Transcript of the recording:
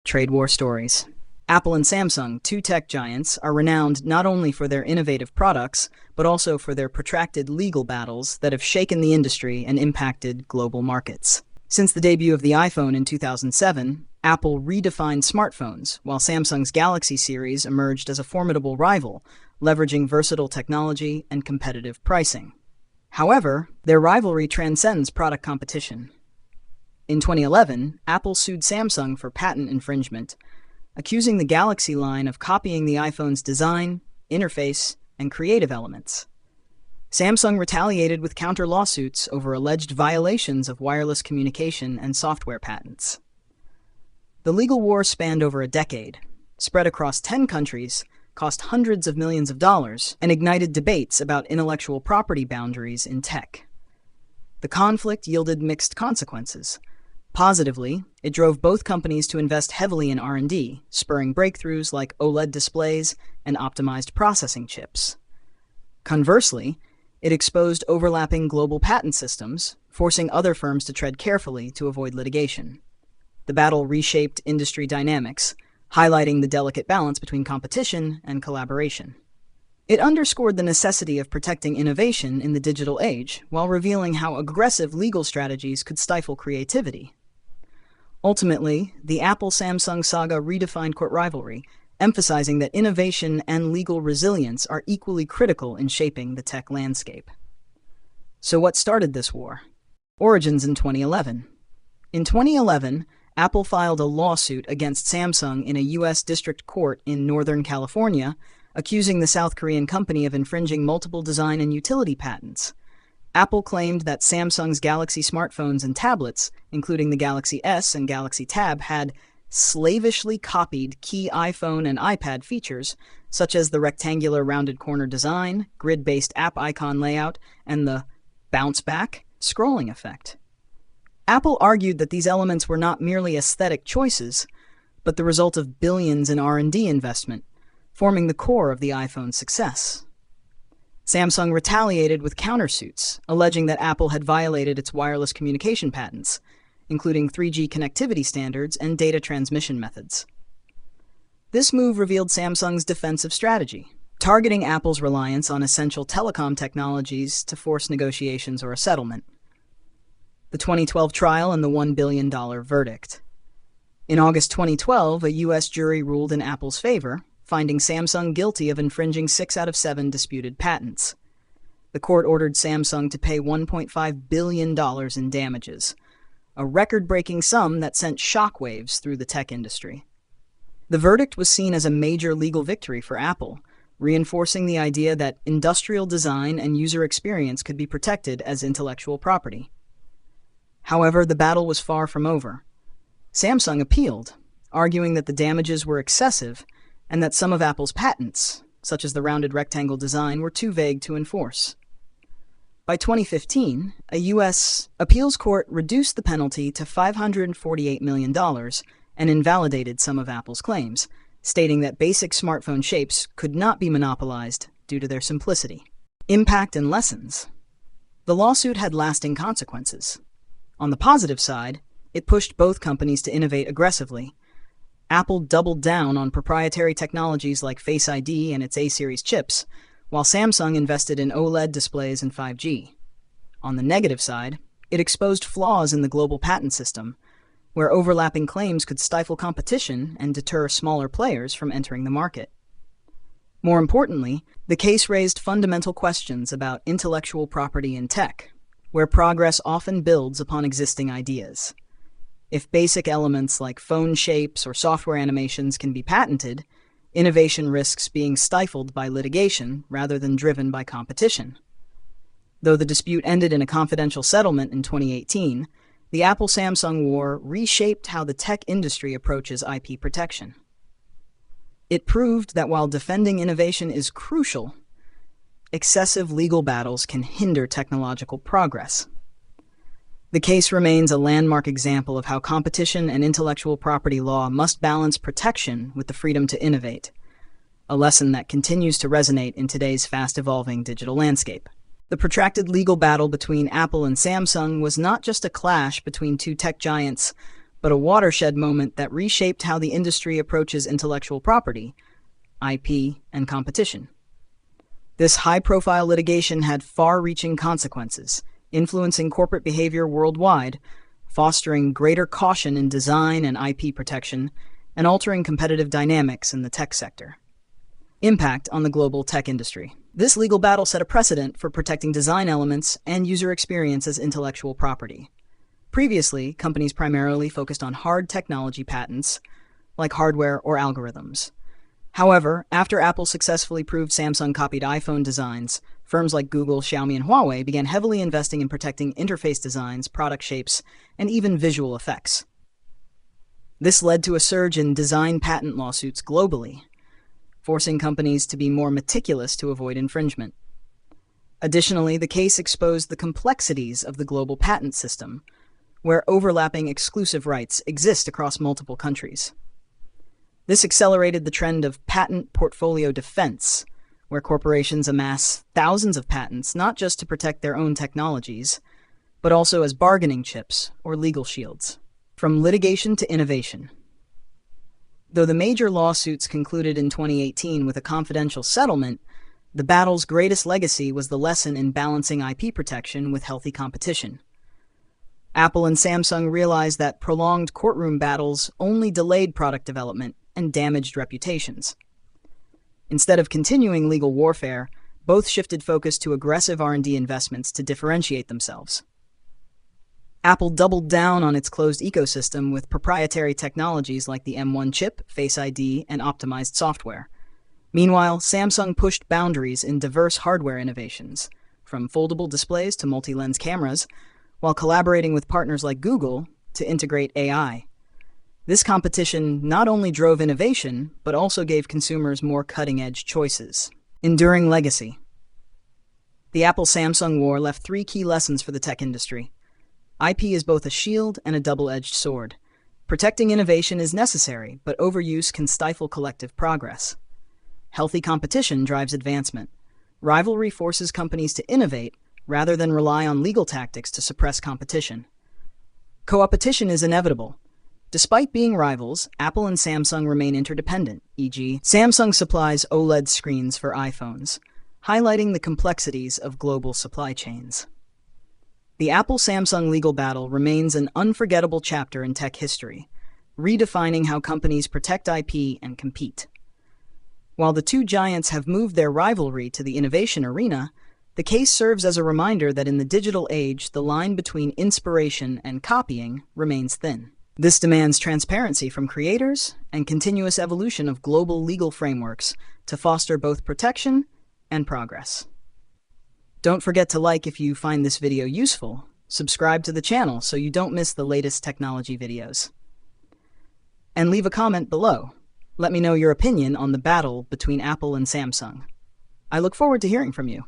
Trade war stories. Apple and Samsung, two tech giants, are renowned not only for their innovative products, but also for their protracted legal battles that have shaken the industry and impacted global markets. Since the debut of the iPhone in 2007, Apple redefined smartphones, while Samsung's Galaxy series emerged as a formidable rival, leveraging versatile technology and competitive pricing. However, their rivalry transcends product competition. In 2011, Apple sued Samsung for patent infringement, accusing the Galaxy line of copying the iPhone's design, interface, and creative elements. Samsung retaliated with counter-lawsuits over alleged violations of wireless communication and software patents. The legal war spanned over a decade, spread across 10 countries, cost hundreds of millions of dollars, and ignited debates about intellectual property boundaries in tech. The conflict yielded mixed consequences. Positively, it drove both companies to invest heavily in R&D, spurring breakthroughs like OLED displays and optimized processing chips. Conversely, it exposed overlapping global patent systems, forcing other firms to tread carefully to avoid litigation. The battle reshaped industry dynamics, highlighting the delicate balance between competition and collaboration. It underscored the necessity of protecting innovation in the digital age, while revealing how aggressive legal strategies could stifle creativity. Ultimately, the Apple-Samsung saga redefined court rivalry, emphasizing that innovation and legal resilience are equally critical in shaping the tech landscape. So what started this war? Origins in 2011. In 2011, Apple filed a lawsuit against Samsung in a U.S. district court in Northern California, accusing the South Korean company of infringing multiple design and utility patents. Apple claimed that Samsung's Galaxy smartphones and tablets, including the Galaxy S and Galaxy Tab, had slavishly copied key iPhone and iPad features, such as the rectangular rounded corner design, grid-based app icon layout, and the bounce-back scrolling effect. Apple argued that these elements were not merely aesthetic choices, but the result of billions in R&D investment, forming the core of the iPhone's success. Samsung retaliated with countersuits, alleging that Apple had violated its wireless communication patents, including 3G connectivity standards and data transmission methods. This move revealed Samsung's defensive strategy, targeting Apple's reliance on essential telecom technologies to force negotiations or a settlement. The 2012 trial and the $1 billion verdict. In August 2012, a U.S. jury ruled in Apple's favor, finding Samsung guilty of infringing 6 out of 7 disputed patents. The court ordered Samsung to pay $1.5 billion in damages, a record-breaking sum that sent shockwaves through the tech industry. The verdict was seen as a major legal victory for Apple, reinforcing the idea that industrial design and user experience could be protected as intellectual property. However, the battle was far from over. Samsung appealed, arguing that the damages were excessive and that some of Apple's patents, such as the rounded rectangle design, were too vague to enforce. By 2015, a U.S. appeals court reduced the penalty to $548 million and invalidated some of Apple's claims, stating that basic smartphone shapes could not be monopolized due to their simplicity. Impact and lessons. The lawsuit had lasting consequences. On the positive side, it pushed both companies to innovate aggressively. Apple doubled down on proprietary technologies like Face ID and its A-series chips, while Samsung invested in OLED displays and 5G. On the negative side, it exposed flaws in the global patent system, where overlapping claims could stifle competition and deter smaller players from entering the market. More importantly, the case raised fundamental questions about intellectual property in tech, where progress often builds upon existing ideas. If basic elements like phone shapes or software animations can be patented, innovation risks being stifled by litigation rather than driven by competition. Though the dispute ended in a confidential settlement in 2018, the Apple-Samsung war reshaped how the tech industry approaches IP protection. It proved that while defending innovation is crucial, excessive legal battles can hinder technological progress. The case remains a landmark example of how competition and intellectual property law must balance protection with the freedom to innovate, a lesson that continues to resonate in today's fast-evolving digital landscape. The protracted legal battle between Apple and Samsung was not just a clash between two tech giants, but a watershed moment that reshaped how the industry approaches intellectual property, IP, and competition. This high-profile litigation had far-reaching consequences, influencing corporate behavior worldwide, fostering greater caution in design and IP protection, and altering competitive dynamics in the tech sector. Impact on the global tech industry. This legal battle set a precedent for protecting design elements and user experience as intellectual property. Previously, companies primarily focused on hard technology patents, like hardware or algorithms. However, after Apple successfully proved Samsung copied iPhone designs, firms like Google, Xiaomi, and Huawei began heavily investing in protecting interface designs, product shapes, and even visual effects. This led to a surge in design patent lawsuits globally, forcing companies to be more meticulous to avoid infringement. Additionally, the case exposed the complexities of the global patent system, where overlapping exclusive rights exist across multiple countries. This accelerated the trend of patent portfolio defense, where corporations amass thousands of patents not just to protect their own technologies, but also as bargaining chips or legal shields. From litigation to innovation. Though the major lawsuits concluded in 2018 with a confidential settlement, the battle's greatest legacy was the lesson in balancing IP protection with healthy competition. Apple and Samsung realized that prolonged courtroom battles only delayed product development and damaged reputations. Instead of continuing legal warfare, both shifted focus to aggressive R&D investments to differentiate themselves. Apple doubled down on its closed ecosystem with proprietary technologies like the M1 chip, Face ID, and optimized software. Meanwhile, Samsung pushed boundaries in diverse hardware innovations, from foldable displays to multi-lens cameras, while collaborating with partners like Google to integrate AI. This competition not only drove innovation, but also gave consumers more cutting-edge choices. Enduring legacy. The Apple-Samsung war left 3 key lessons for the tech industry. IP is both a shield and a double-edged sword. Protecting innovation is necessary, but overuse can stifle collective progress. Healthy competition drives advancement. Rivalry forces companies to innovate rather than rely on legal tactics to suppress competition. Co-opetition is inevitable. Despite being rivals, Apple and Samsung remain interdependent, e.g., Samsung supplies OLED screens for iPhones, highlighting the complexities of global supply chains. The Apple-Samsung legal battle remains an unforgettable chapter in tech history, redefining how companies protect IP and compete. While the two giants have moved their rivalry to the innovation arena, the case serves as a reminder that in the digital age, the line between inspiration and copying remains thin. This demands transparency from creators and continuous evolution of global legal frameworks to foster both protection and progress. Don't forget to like if you find this video useful. Subscribe to the channel so you don't miss the latest technology videos. And leave a comment below. Let me know your opinion on the battle between Apple and Samsung. I look forward to hearing from you.